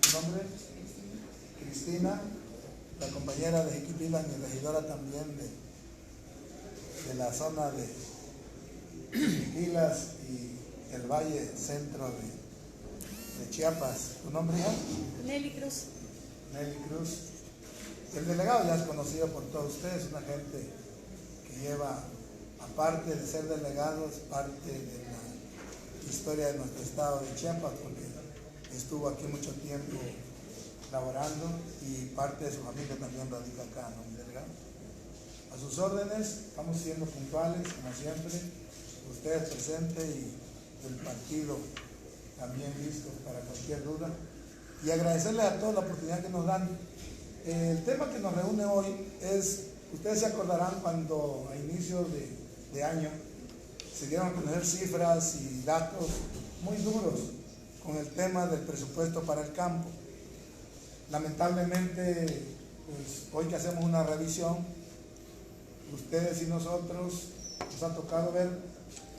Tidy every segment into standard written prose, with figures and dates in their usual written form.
¿Tu nombre? Cristina, la compañera de Jiquipila, mi regidora también de la zona de Pilas y el Valle Centro de Chiapas. ¿Tu nombre ya? Nelly Cruz. Nelly Cruz. El delegado ya es conocido por todos ustedes, una gente que lleva, aparte de ser delegado, es parte de la historia de nuestro estado de Chiapas, porque estuvo aquí mucho tiempo laborando y parte de su familia también radica acá, ¿no, mi delegado? A sus órdenes, estamos siendo puntuales, como siempre, ustedes presentes y el partido también listos para cualquier duda. Y agradecerles a todos la oportunidad que nos dan. El tema que nos reúne hoy es, ustedes se acordarán cuando a inicios de año se dieron a conocer cifras y datos muy duros con el tema del presupuesto para el campo. Lamentablemente, pues, hoy que hacemos una revisión, ustedes y nosotros nos ha tocado ver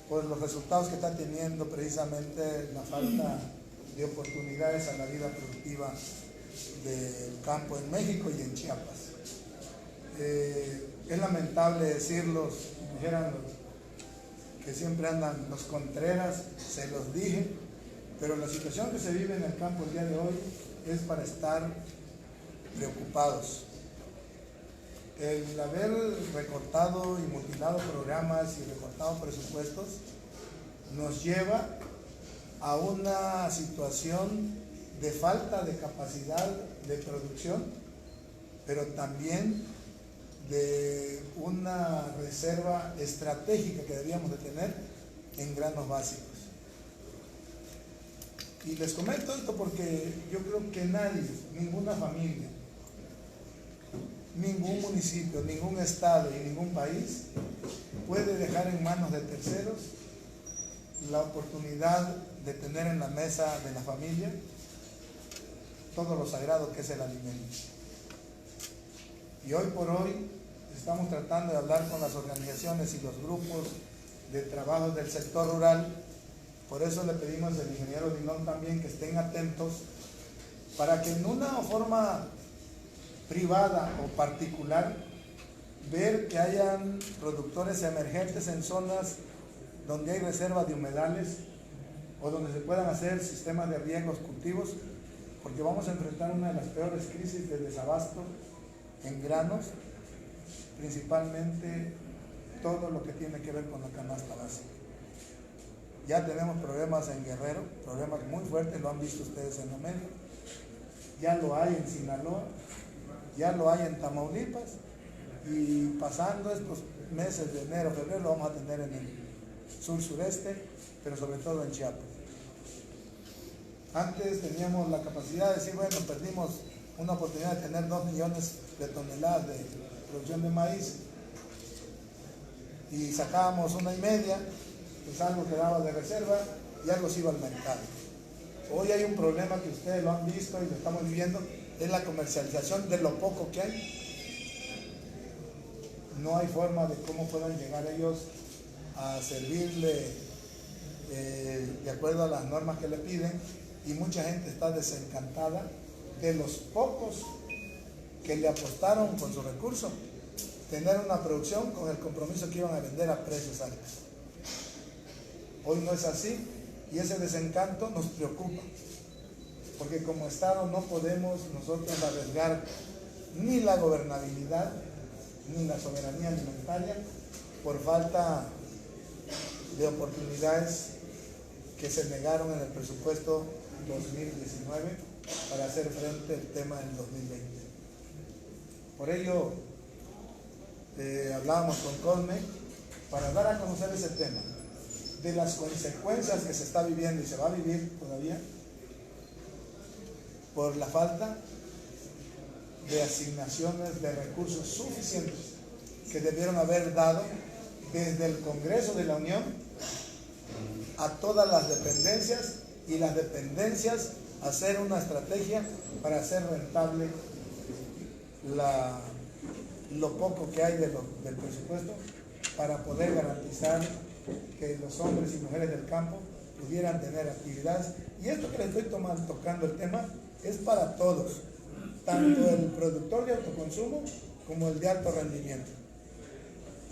pues, los resultados que está teniendo precisamente la falta de oportunidades a la vida productiva del campo en México y en Chiapas. Es lamentable decirlos, dijeran los que siempre andan los contreras, se los dije, pero la situación que se vive en el campo el día de hoy es para estar preocupados. El haber recortado y mutilado programas y recortado presupuestos nos lleva a una situación de falta de capacidad de producción, pero también de una reserva estratégica que deberíamos de tener en granos básicos. Y les comento esto porque yo creo que nadie, ninguna familia, ningún municipio, ningún estado y ningún país puede dejar en manos de terceros la oportunidad de tener en la mesa de la familia todo lo sagrado que es el alimento. Y hoy por hoy estamos tratando de hablar con las organizaciones y los grupos de trabajo del sector rural. Por eso le pedimos al ingeniero Dinón también que estén atentos para que en una forma privada o particular ver que hayan productores emergentes en zonas donde hay reservas de humedales o donde se puedan hacer sistemas de riegos cultivos, porque vamos a enfrentar una de las peores crisis de desabasto en granos, principalmente todo lo que tiene que ver con la canasta básica. Ya tenemos problemas en Guerrero, problemas muy fuertes, lo han visto ustedes en los medios, ya lo hay en Sinaloa, ya lo hay en Tamaulipas, y pasando estos meses de enero, febrero, lo vamos a tener en el sur-sureste, pero sobre todo en Chiapas. Antes teníamos la capacidad de decir, bueno, perdimos una oportunidad de tener 2 millones de toneladas de producción de maíz y sacábamos 1,5, pues algo quedaba de reserva y algo se iba al mercado. Hoy hay un problema que ustedes lo han visto y lo estamos viviendo, es la comercialización de lo poco que hay. No hay forma de cómo puedan llegar ellos a servirle de acuerdo a las normas que le piden, y mucha gente está desencantada de los pocos que le apostaron con su recurso tener una producción con el compromiso que iban a vender a precios altos. Hoy no es así y ese desencanto nos preocupa, porque como Estado no podemos nosotros arriesgar ni la gobernabilidad ni la soberanía alimentaria por falta de oportunidades que se negaron en el presupuesto 2019 para hacer frente al tema del 2020. Por ello, hablábamos con Cosme para dar a conocer ese tema, de las consecuencias que se está viviendo y se va a vivir todavía por la falta de asignaciones de recursos suficientes que debieron haber dado desde el Congreso de la Unión a todas las dependencias, y las dependencias hacer una estrategia para hacer rentable lo poco que hay del presupuesto, para poder garantizar que los hombres y mujeres del campo pudieran tener actividades. Y esto que le estoy tocando el tema es para todos, tanto el productor de autoconsumo como el de alto rendimiento.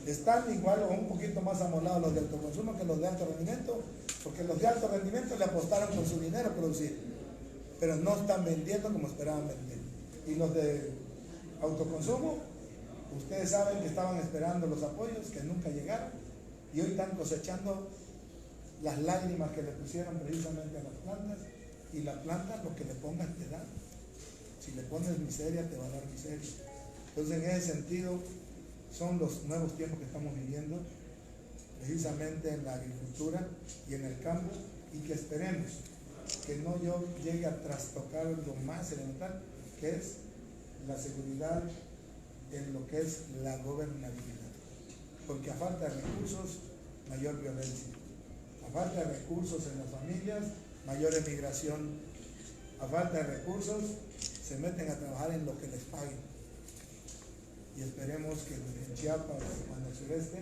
Están igual o un poquito más amolados los de autoconsumo que los de alto rendimiento, porque los de alto rendimiento le apostaron con su dinero a producir, pero no están vendiendo como esperaban vender. Y los de autoconsumo, ustedes saben que estaban esperando los apoyos que nunca llegaron y hoy están cosechando las lágrimas que le pusieron precisamente a las plantas, y la planta lo que le pongas te da. Si le pones miseria, te va a dar miseria. Entonces, en ese sentido, son los nuevos tiempos que estamos viviendo, precisamente en la agricultura y en el campo, y que esperemos que no yo llegue a trastocar lo más elemental, que es la seguridad en lo que es la gobernabilidad. Porque a falta de recursos, mayor violencia. A falta de recursos en las familias, mayor emigración. A falta de recursos, se meten a trabajar en lo que les paguen. Y esperemos que en Chiapas o en el sureste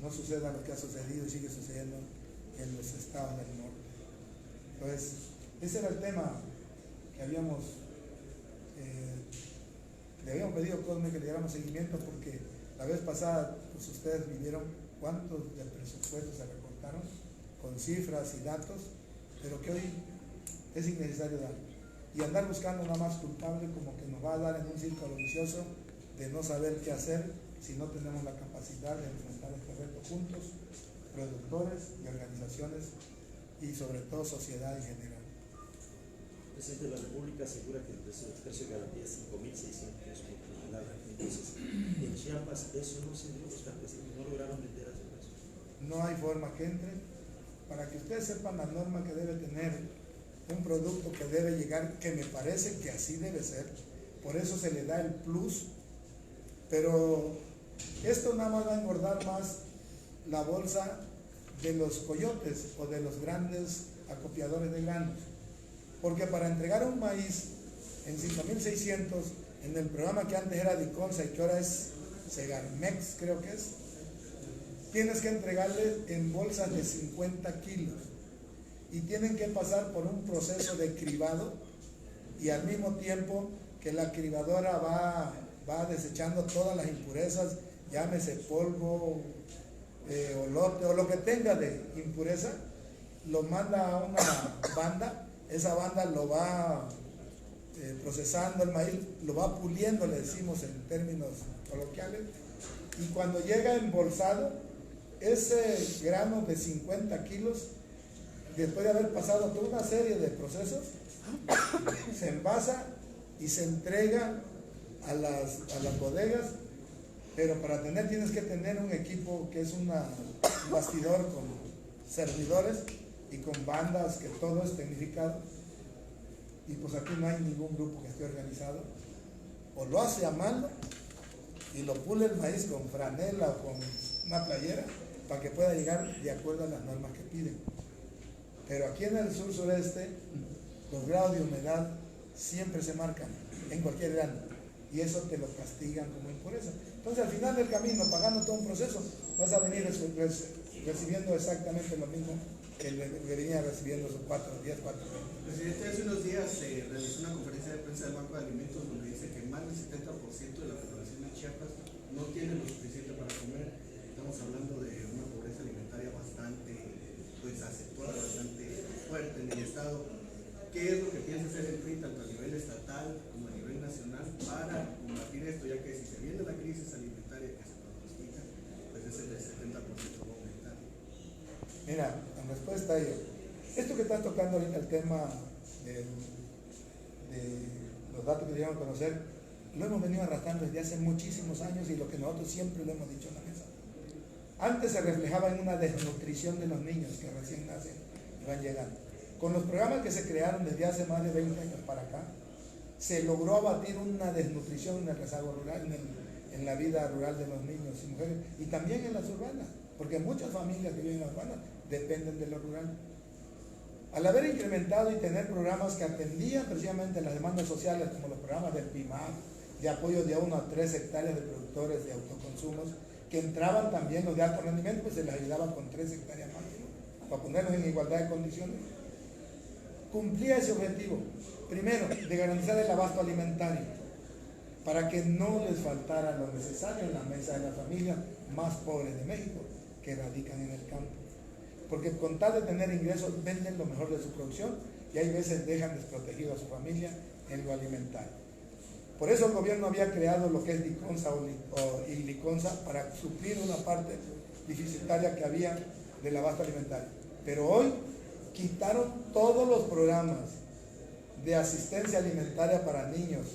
no suceda lo que ha sucedido y sigue sucediendo en los estados del norte. Entonces, ese era el tema que le habíamos pedido a Cosme que le diéramos seguimiento, porque la vez pasada pues ustedes vivieron cuántos del presupuesto se recortaron con cifras y datos, pero que hoy es innecesario dar. Y andar buscando nada más culpable como que nos va a dar en un círculo vicioso de no saber qué hacer si no tenemos la capacidad de enfrentar este reto juntos, productores y organizaciones y sobre todo sociedad en general. El presidente de la República asegura que el precio de garantía es 5.600 por tonelada. Entonces, en Chiapas eso no se dio, los campesinos no lograron vender a ese precio. No hay forma que entre. Para que ustedes sepan la norma que debe tener un producto que debe llegar, que me parece que así debe ser, por eso se le da el plus, pero esto nada más va a engordar más la bolsa de los coyotes o de los grandes acopiadores de granos, porque para entregar un maíz en 5.600 en el programa que antes era Diconsa y que ahora es Segarmex, creo que es, tienes que entregarle en bolsas de 50 kilos y tienen que pasar por un proceso de cribado, y al mismo tiempo que la cribadora va desechando todas las impurezas, llámese polvo, olote o lo que tenga de impureza, lo manda a una banda, esa banda lo va procesando el maíz, lo va puliendo, le decimos en términos coloquiales, y cuando llega embolsado, ese grano de 50 kilos, después de haber pasado toda una serie de procesos, se envasa y se entrega a las bodegas, pero para tienes que tener un equipo que es un bastidor con servidores y con bandas, que todo es tecnificado, y pues aquí no hay ningún grupo que esté organizado. O lo hace a mano y lo pule el maíz con franela o con una playera para que pueda llegar de acuerdo a las normas que piden. Pero aquí en el sur sureste los grados de humedad siempre se marcan en cualquier grano, y eso te lo castigan como impureza. Entonces al final del camino, pagando todo un proceso, vas a venir recibiendo exactamente lo mismo que venía recibiendo sus 4 días, 4 meses. Presidente, hace unos días se realizó una conferencia de prensa del Banco de Alimentos donde dice que más del 70% de la población de Chiapas no tiene lo suficiente para comer. Estamos hablando de una pobreza alimentaria bastante acentuada, bastante fuerte en el Estado. ¿Qué es lo que piensa hacer el PRI, tanto a nivel estatal como a nivel nacional, para combatir esto, ya que si se viene la crisis alimentaria que se pronostica, pues ese del 70% va a aumentar? Mira, en respuesta a ello, esto que estás tocando ahorita, el tema de los datos que debíamos conocer, lo hemos venido arrastrando desde hace muchísimos años, y lo que nosotros siempre lo hemos dicho en la mesa. Antes se reflejaba en una desnutrición de los niños que recién nacen y van llegando. Con los programas que se crearon desde hace más de 20 años para acá, se logró abatir una desnutrición en el rezago rural, en la vida rural de los niños y mujeres, y también en las urbanas, porque muchas familias que viven en las urbanas dependen de lo rural. Al haber incrementado y tener programas que atendían precisamente las demandas sociales, como los programas del PIMAC, de apoyo de 1 a 3 hectáreas de productores de autoconsumos, que entraban también los de alto rendimiento, pues se les ayudaba con 3 hectáreas máximo. para ponerlos en igualdad de condiciones, cumplía ese objetivo, primero, de garantizar el abasto alimentario, para que no les faltara lo necesario en la mesa de las familias más pobres de México, que radican en el campo. Porque con tal de tener ingresos, venden lo mejor de su producción y hay veces dejan desprotegido a su familia en lo alimentario. Por eso el gobierno había creado lo que es Liconza y Liconza para suplir una parte deficitaria que había del abasto alimentario. Pero hoy quitaron todos los programas de asistencia alimentaria para niños,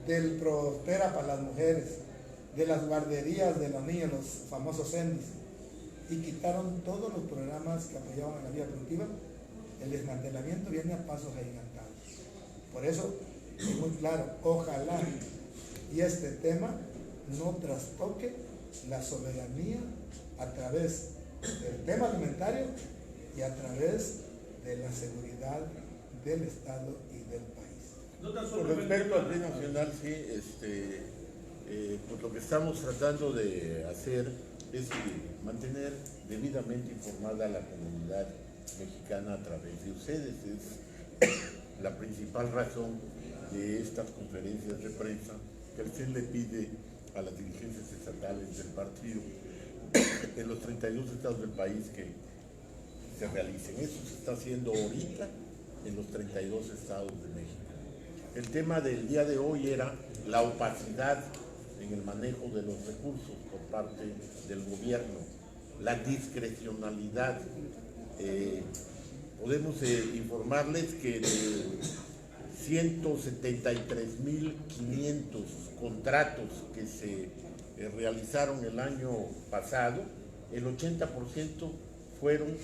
del Prospera para las mujeres, de las guarderías de los niños, los famosos CENDIS, y quitaron todos los programas que apoyaban a la vida productiva. El desmantelamiento viene a pasos agigantados. Por eso es muy claro, ojalá y este tema no trastoque la soberanía a través del tema alimentario y a través de la seguridad del Estado y del país. Con respecto al Plan Nacional, sí, pues lo que estamos tratando de hacer es mantener debidamente informada a la comunidad mexicana a través de ustedes. Es la principal razón de estas conferencias de prensa que el CEN le pide a las dirigencias estatales del partido en los 32 estados del país que se realicen. Eso se está haciendo ahorita en los 32 estados de México. El tema del día de hoy era la opacidad en el manejo de los recursos por parte del gobierno, la discrecionalidad. Podemos informarles que de 173.500 contratos que se realizaron el año pasado, el 80% fueron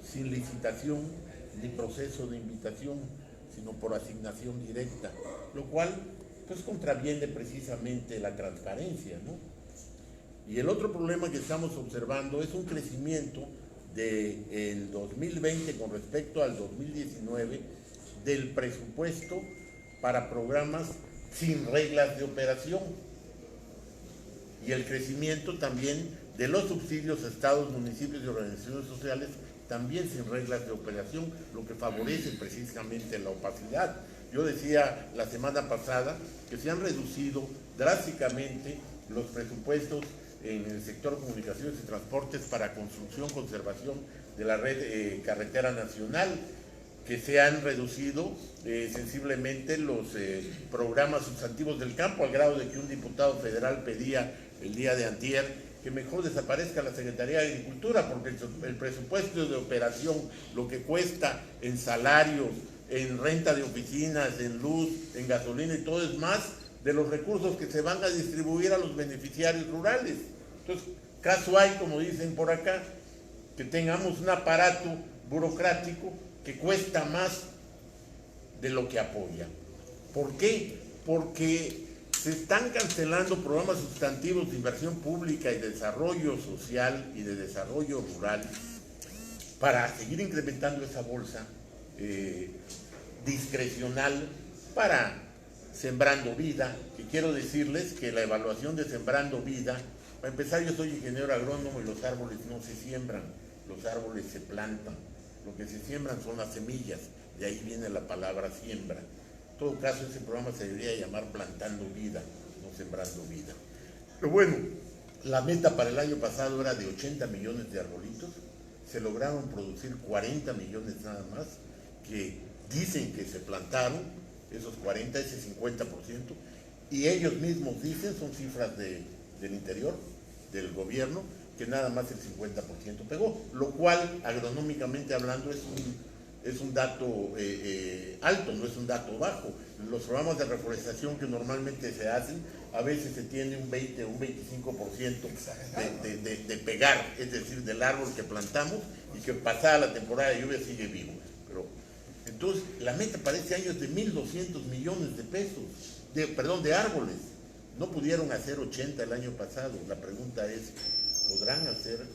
sin licitación ni proceso de invitación, sino por asignación directa, lo cual pues contraviene precisamente la transparencia, ¿no? Y el otro problema que estamos observando es un crecimiento del 2020 con respecto al 2019 del presupuesto para programas sin reglas de operación y el crecimiento también de los subsidios a estados, municipios y organizaciones sociales también sin reglas de operación, lo que favorece precisamente la opacidad. Yo decía la semana pasada que se han reducido drásticamente los presupuestos en el sector comunicaciones y transportes para construcción, conservación de la red carretera nacional, que se han reducido sensiblemente los programas sustantivos del campo, al grado de que un diputado federal pedía el día de antier que mejor desaparezca la Secretaría de Agricultura, porque el presupuesto de operación, lo que cuesta en salarios, en renta de oficinas, en luz, en gasolina y todo, es más de los recursos que se van a distribuir a los beneficiarios rurales. Entonces, caso hay, como dicen por acá, que tengamos un aparato burocrático que cuesta más de lo que apoya. ¿Por qué? Porque se están cancelando programas sustantivos de inversión pública y de desarrollo social y de desarrollo rural para seguir incrementando esa bolsa discrecional para Sembrando Vida, que quiero decirles que la evaluación de Sembrando Vida, para empezar, yo soy ingeniero agrónomo y los árboles no se siembran, los árboles se plantan. Lo que se siembran son las semillas, de ahí viene la palabra siembra. En todo caso, ese programa se debería llamar Plantando Vida, no Sembrando Vida. Pero bueno, la meta para el año pasado era de 80 millones de arbolitos, se lograron producir 40 millones nada más, que dicen que se plantaron, esos 40, ese 50%, y ellos mismos dicen, son cifras del interior, del gobierno, que nada más el 50% pegó, lo cual, agronómicamente hablando, es un dato alto, no es un dato bajo. Los programas de reforestación que normalmente se hacen, a veces se tiene un 20 o un 25% de pegar, es decir, del árbol que plantamos y que pasada la temporada de lluvia sigue vivo. Pero, entonces, la meta para este año es de 1.200 millones de pesos, de árboles. No pudieron hacer 80 el año pasado. La pregunta es, ¿podrán hacer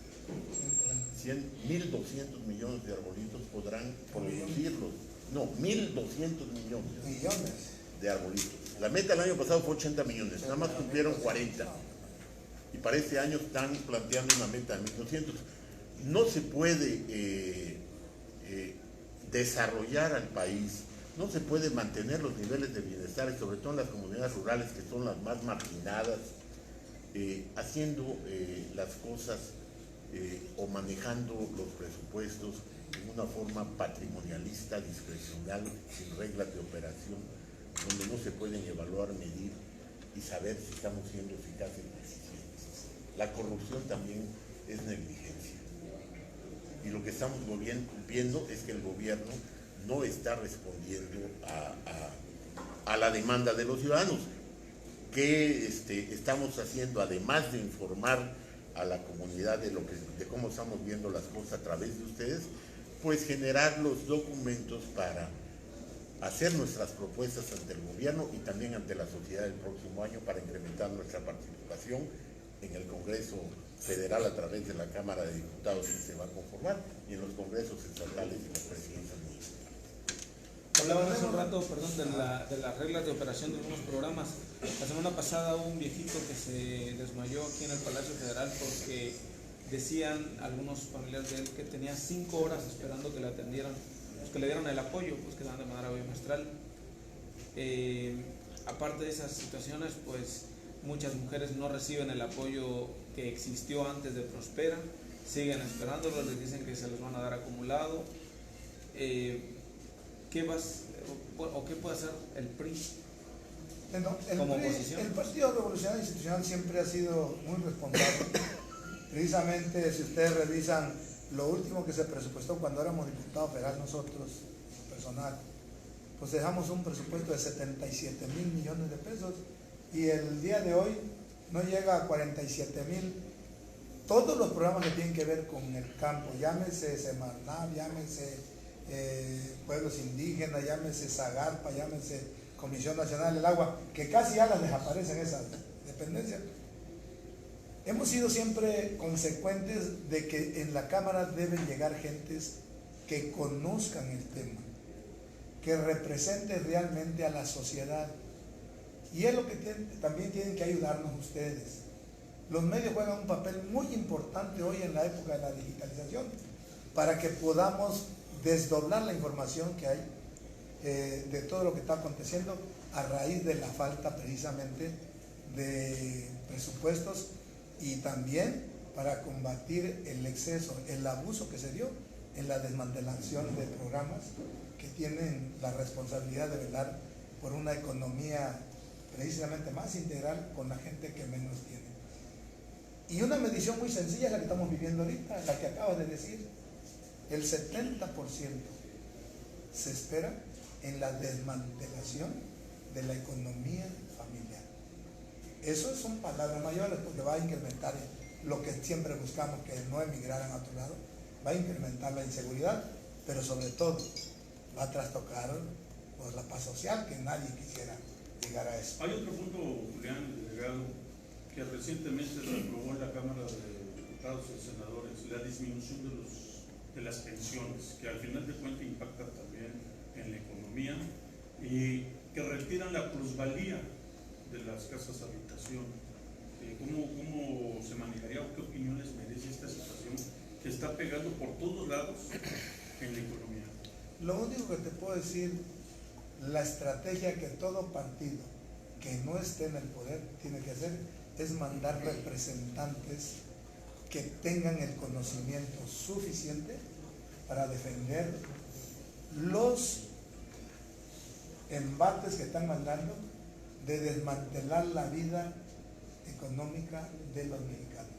1.200 millones de arbolitos? ¿Podrán producirlos? No, 1.200 millones de arbolitos. La meta el año pasado fue 80 millones, nada más cumplieron 40. Y para este año están planteando una meta de 1.200. no se puede desarrollar al país, no se puede mantener los niveles de bienestar, y sobre todo en las comunidades rurales, que son las más marginadas, haciendo las cosas o manejando los presupuestos en una forma patrimonialista, discrecional, sin reglas de operación, donde no se pueden evaluar, medir y saber si estamos siendo eficaces y eficientes. La corrupción también es negligencia. Y lo que estamos viendo es que el gobierno no está respondiendo a la demanda de los ciudadanos. ¿Qué estamos haciendo? Además de informar a la comunidad de cómo estamos viendo las cosas a través de ustedes, pues generar los documentos para hacer nuestras propuestas ante el gobierno y también ante la sociedad el próximo año para incrementar nuestra participación en el Congreso Federal a través de la Cámara de Diputados que se va a conformar y en los congresos estatales y las presidencias municipales. Hablaban hace un rato, perdón, de las reglas de operación de algunos programas. La semana pasada hubo un viejito que se desmayó aquí en el Palacio Federal porque decían algunos familiares de él que tenía 5 horas esperando que le atendieran, pues que le dieran el apoyo, pues que dan de manera bimestral. Aparte de esas situaciones, pues muchas mujeres no reciben el apoyo que existió antes de Prospera, siguen esperándolo, les dicen que se les van a dar acumulado. ¿Qué puede hacer el PRI como oposición? El Partido Revolucionario Institucional siempre ha sido muy responsable. Precisamente, si ustedes revisan lo último que se presupuestó cuando éramos diputados federal nosotros, personal, pues dejamos un presupuesto de 77,000 millones de pesos y el día de hoy no llega a 47,000. Todos los programas que tienen que ver con el campo, llámese Semarnat, llámese pueblos indígenas, llámese Zagarpa, llámese Comisión Nacional del Agua, que casi ya las desaparecen esas dependencias. Hemos sido siempre consecuentes de que en la Cámara deben llegar gentes que conozcan el tema, que representen realmente a la sociedad. Y es lo que también tienen que ayudarnos ustedes. Los medios juegan un papel muy importante hoy en la época de la digitalización para que podamos desdoblar la información que hay de todo lo que está aconteciendo a raíz de la falta precisamente de presupuestos y también para combatir el exceso, el abuso que se dio en la desmantelación de programas que tienen la responsabilidad de velar por una economía precisamente más integral con la gente que menos tiene. Y una medición muy sencilla es la que estamos viviendo ahorita, la que acabas de decir. El 70% se espera en la desmantelación de la economía familiar. Eso son palabras mayores porque va a incrementar lo que siempre buscamos, que no emigraran a otro lado, va a incrementar la inseguridad, pero sobre todo va a trastocar pues, la paz social, que nadie quisiera llegar a eso. Hay otro punto, Julián, delegado, que recientemente se aprobó en la Cámara de Diputados y Senadores, la disminución de las pensiones, que al final de cuentas impacta también en la economía, y que retiran la plusvalía de las casas de habitación. ¿Cómo se manejaría o qué opiniones merece esta situación que está pegando por todos lados en la economía? Lo único que te puedo decir, la estrategia que todo partido que no esté en el poder tiene que hacer es mandar representantes que tengan el conocimiento suficiente para defender los embates que están mandando de desmantelar la vida económica de los mexicanos.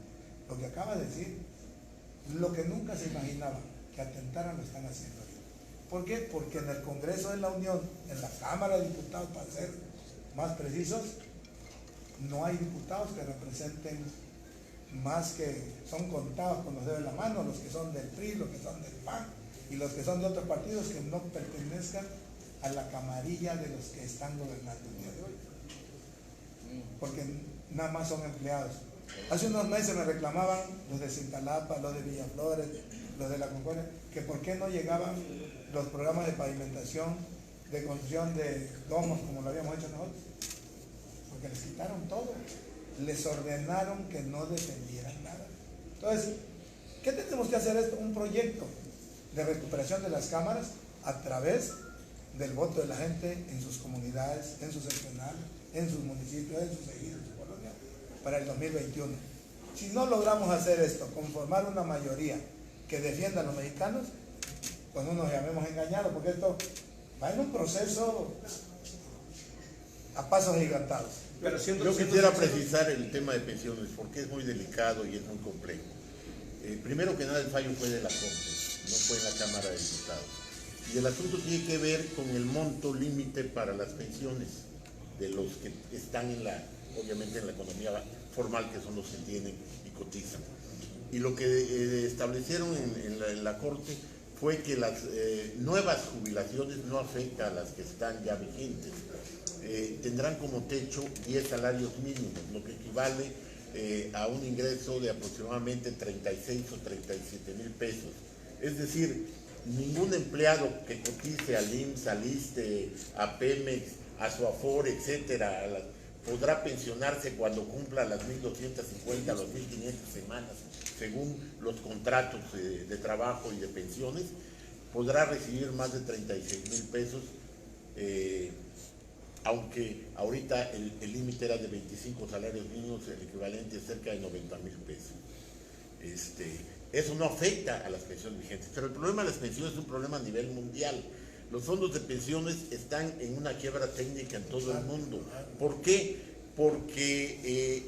Lo que acaba de decir, lo que nunca se imaginaba que atentaran, lo están haciendo. ¿Por qué? Porque en el Congreso de la Unión, en la Cámara de Diputados, para ser más precisos, no hay diputados que representen más que son contados con los dedos de la mano, los que son del PRI, los que son del PAN y los que son de otros partidos que no pertenezcan a la camarilla de los que están gobernando el día de hoy, porque nada más son empleados. Hace unos meses me reclamaban los de Cintalapa, los de Villaflores, los de la Concordia, que por qué no llegaban los programas de pavimentación, de construcción de domos como lo habíamos hecho nosotros, porque les quitaron todo, les ordenaron que no defendieran nada. Entonces, ¿Qué tenemos que hacer esto? Un proyecto de recuperación de las cámaras a través del voto de la gente en sus comunidades, en sus seccionales, en sus municipios, en sus ejidos, en su colonia, para el 2021. Si no logramos hacer esto, conformar una mayoría que defienda a los mexicanos, pues no nos llamemos engañados, porque esto va en un proceso a pasos gigantados. Pero Yo quisiera precisar el tema de pensiones porque es muy delicado y es muy complejo. Primero que nada, el fallo fue de la Corte, no fue en la Cámara de Diputados. Y el asunto tiene que ver con el monto límite para las pensiones de los que están obviamente en la economía formal, que son los que tienen y cotizan. Y lo que establecieron en la Corte fue que las nuevas jubilaciones no afectan a las que están ya vigentes. Tendrán como techo 10 salarios mínimos, lo que equivale a un ingreso de aproximadamente 36 o 37 mil pesos. Es decir, ningún empleado que cotice al IMSS, al ISSSTE, a Pemex, a su Afore, etcétera, podrá pensionarse cuando cumpla las 1.250, las 1.500 semanas, según los contratos de trabajo y de pensiones, podrá recibir más de 36 mil pesos, aunque ahorita el límite era de 25 salarios mínimos, el equivalente es cerca de 90 mil pesos. Eso no afecta a las pensiones vigentes, pero el problema de las pensiones es un problema a nivel mundial. Los fondos de pensiones están en una quiebra técnica en todo el mundo. ¿Por qué? Porque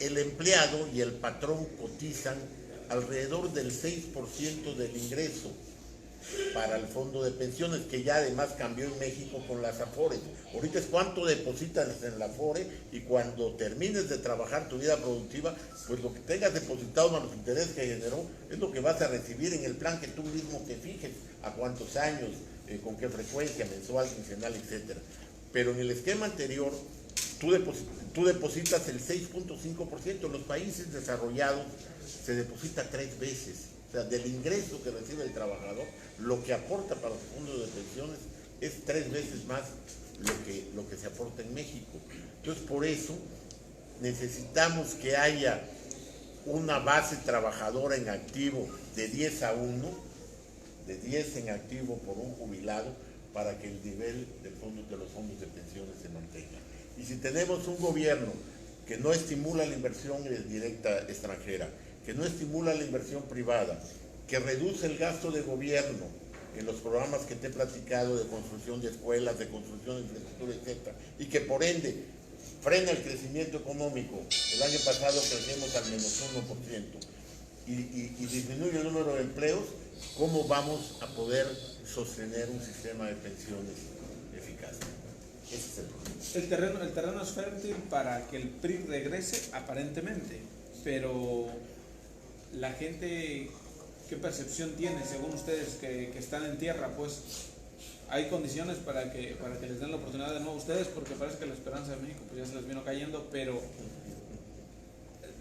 el empleado y el patrón cotizan alrededor del 6% del ingreso para el fondo de pensiones, que ya además cambió en México con las Afores. Ahorita es cuánto depositas en la Afore, y cuando termines de trabajar tu vida productiva, pues lo que tengas depositado más los intereses que generó es lo que vas a recibir en el plan que tú mismo te fijes, a cuántos años, con qué frecuencia, mensual, quincenal, etcétera. Pero en el esquema anterior, tú depositas el 6.5%. En los países desarrollados se deposita 3 veces. O sea, del ingreso que recibe el trabajador, lo que aporta para los fondos de pensiones es 3 veces más lo que se aporta en México. Entonces, por eso necesitamos que haya una base trabajadora en activo de 10 a 1, de 10 en activo por un jubilado, para que el nivel de los fondos de pensiones se mantenga. Y si tenemos un gobierno que no estimula la inversión directa extranjera, que no estimula la inversión privada, que reduce el gasto de gobierno en los programas que te he platicado de construcción de escuelas, de construcción de infraestructura, etc., y que por ende frena el crecimiento económico. El año pasado crecimos al menos 1%, y disminuye el número de empleos. ¿Cómo vamos a poder sostener un sistema de pensiones eficaz? Ese es el problema. El terreno es fértil para que el PRI regrese, aparentemente, pero la gente, ¿qué percepción tiene, según ustedes que están en tierra? Pues hay condiciones para que les den la oportunidad de nuevo a ustedes, porque parece que la esperanza de México pues ya se les vino cayendo, pero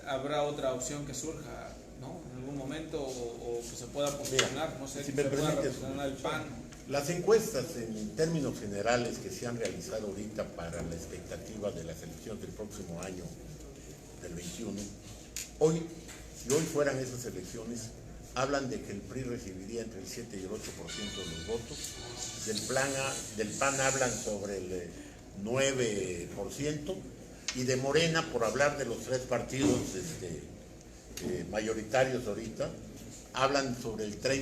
habrá otra opción que surja, ¿no? En algún momento, o que se pueda posicionar, no sé, si que me se pueda permites, posicionar el PAN. Las encuestas en términos generales que se han realizado ahorita para la expectativa de las elecciones del próximo año, del 21, si hoy fueran esas elecciones, hablan de que el PRI recibiría entre el 7 y el 8% de los votos, del PAN hablan sobre el 9%, y de Morena, por hablar de los 3 partidos mayoritarios ahorita, hablan sobre el 30-35%.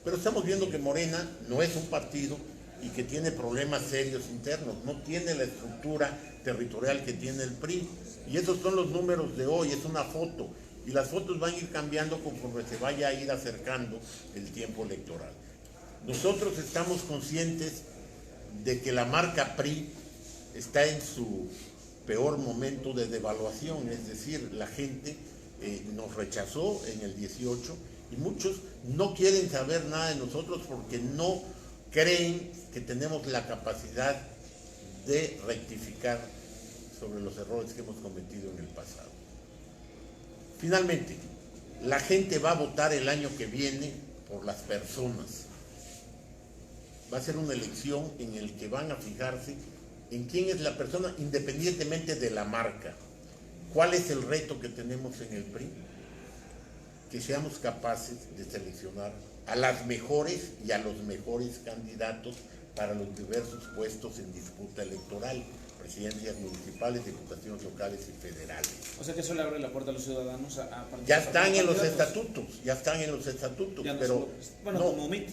Pero estamos viendo que Morena no es un partido y que tiene problemas serios internos, no tiene la estructura territorial que tiene el PRI. Y esos son los números de hoy, es una foto. Y las fotos van a ir cambiando conforme se vaya a ir acercando el tiempo electoral. Nosotros estamos conscientes de que la marca PRI está en su peor momento de devaluación, es decir, la gente nos rechazó en el 18 y muchos no quieren saber nada de nosotros porque no creen que tenemos la capacidad de rectificar sobre los errores que hemos cometido en el pasado. Finalmente, la gente va a votar el año que viene por las personas. Va a ser una elección en la que van a fijarse en quién es la persona, independientemente de la marca. ¿Cuál es el reto que tenemos en el PRI? que seamos capaces de seleccionar a las mejores y a los mejores candidatos para los diversos puestos en disputa electoral, presidencias municipales, diputaciones locales y federales. O sea que eso le abre la puerta a los ciudadanos a participar. Ya están en los candidatos. estatutos, Ya no pero solo- bueno, no, como MIT.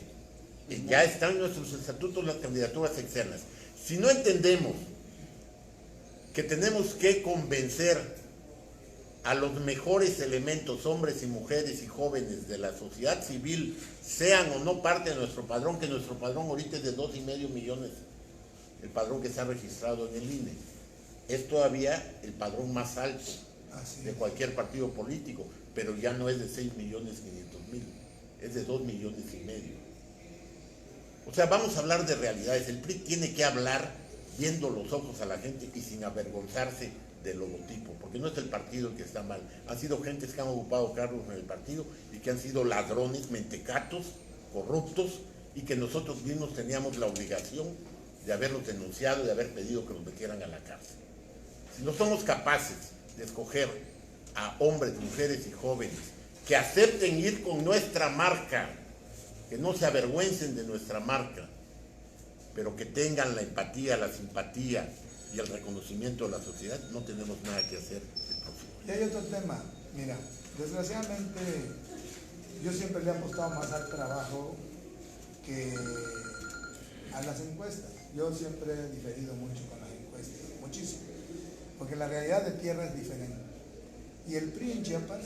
ya están en nuestros estatutos las candidaturas externas. Si no entendemos que tenemos que convencer a los mejores elementos, hombres y mujeres y jóvenes de la sociedad civil, sean o no parte de nuestro padrón, que nuestro padrón ahorita es de 2,5 millones, el padrón que está registrado en el INE, es todavía el padrón más alto Así de es. cualquier partido político, pero ya no es de 6,500,000, es de 2,5 millones. O sea, vamos a hablar de realidades. El PRI tiene que hablar viendo los ojos a la gente y sin avergonzarse del logotipo, porque no es el partido el que está mal. Han sido gentes que han ocupado cargos en el partido y que han sido ladrones, mentecatos, corruptos, y que nosotros mismos teníamos la obligación de haberlos denunciado y de haber pedido que los metieran a la cárcel. Si no somos capaces de escoger a hombres, mujeres y jóvenes que acepten ir con nuestra marca, que no se avergüencen de nuestra marca, pero que tengan la empatía, la simpatía y el reconocimiento de la sociedad, no tenemos nada que hacer el próximo Y hay otro tema, mira, desgraciadamente yo siempre le he apostado más al trabajo que a las encuestas. Yo siempre he diferido mucho con las encuestas, muchísimo, porque la realidad de tierra es diferente. Y el PRI en Chiapas,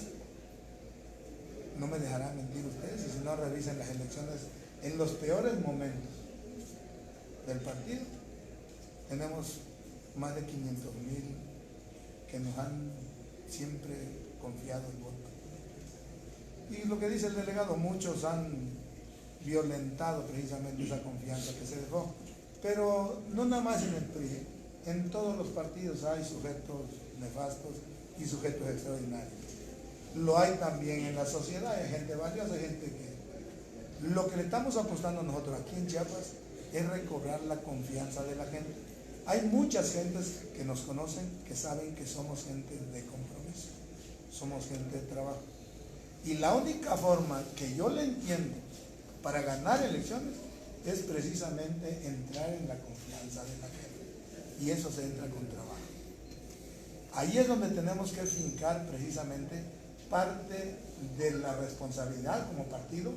no me dejarán mentir ustedes, y si no revisen las elecciones, en los peores momentos del partido, tenemos más de 500,000 que nos han siempre confiado el voto. Y lo que dice el delegado, muchos han violentado precisamente esa confianza que se dejó. Pero no nada más en el PRI, en todos los partidos hay sujetos nefastos y sujetos extraordinarios. Lo hay también en la sociedad, hay gente valiosa, hay gente que... Lo que le estamos apostando nosotros aquí en Chiapas es recobrar la confianza de la gente. Hay muchas gentes que nos conocen, que saben que somos gente de compromiso, somos gente de trabajo. Y la única forma que yo le entiendo para ganar elecciones es precisamente entrar en la confianza de la gente. Y eso se entra con trabajo. Ahí es donde tenemos que fincar precisamente parte de la responsabilidad como partido.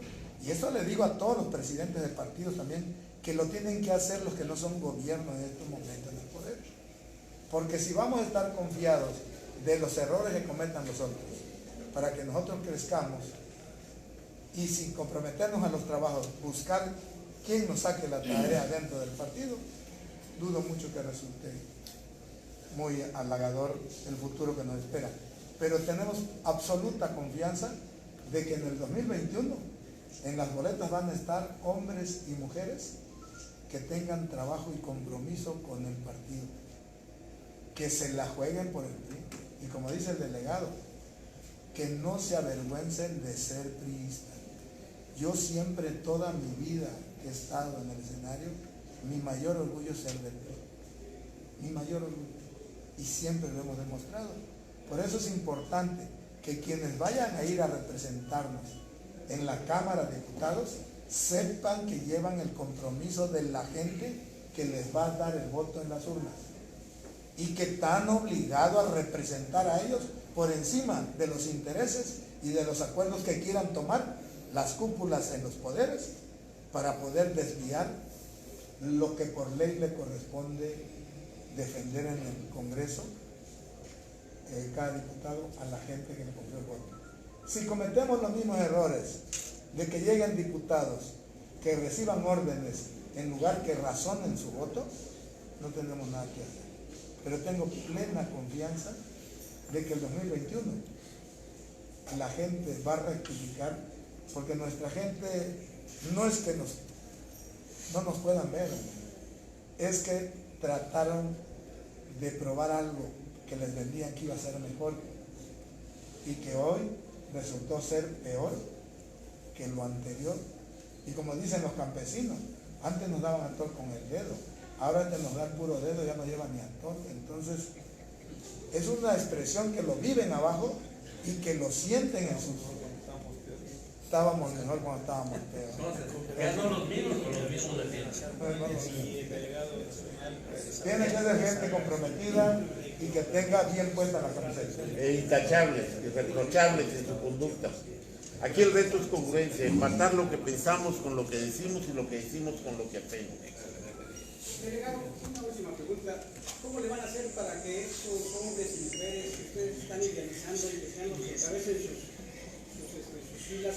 Y eso le digo a todos los presidentes de partidos también, que lo tienen que hacer los que no son gobierno en estos momentos en el poder. Porque si vamos a estar confiados de los errores que cometan los otros, para que nosotros crezcamos, y sin comprometernos a los trabajos, buscar quién nos saque la tarea dentro del partido, dudo mucho que resulte muy halagador el futuro que nos espera. Pero tenemos absoluta confianza de que en el 2021 en las boletas van a estar hombres y mujeres que tengan trabajo y compromiso con el partido, que se la jueguen por el PRI, y como dice el delegado, que no se avergüencen de ser priistas. Yo siempre, toda mi vida que he estado en el escenario, mi mayor orgullo es ser del PRI, mi mayor orgullo, y siempre lo hemos demostrado. Por eso es importante que quienes vayan a ir a representarnos en la Cámara de Diputados sepan que llevan el compromiso de la gente que les va a dar el voto en las urnas y que están obligados a representar a ellos por encima de los intereses y de los acuerdos que quieran tomar las cúpulas en los poderes para poder desviar lo que por ley le corresponde defender en el Congreso, cada diputado, a la gente que le confió el voto. Si cometemos los mismos errores de que lleguen diputados que reciban órdenes en lugar que razonen su voto, no tenemos nada que hacer. Pero tengo plena confianza de que el 2021 la gente va a rectificar, porque nuestra gente no es que no nos puedan ver, es que trataron de probar algo que les vendían que iba a ser mejor y que hoy resultó ser peor que lo anterior. Y como dicen los campesinos, antes nos daban atol con el dedo, ahora nos dan puro dedo, ya no llevan ni atol. Entonces es una expresión que lo viven abajo y que lo sienten Estábamos mejor cuando estábamos peor. Ya no los mismos, pero los mismos defienden. Tiene que ser gente comprometida y que tenga bien puesta la camiseta. Intachables, irreprochables en su conducta. Aquí el reto es congruencia, empatar lo que pensamos con lo que decimos y lo que decimos con lo que hacemos. Delegado, una última pregunta. ¿Cómo le van a hacer para que estos hombres y mujeres que ustedes están idealizando y que sean los que encabecen sus filas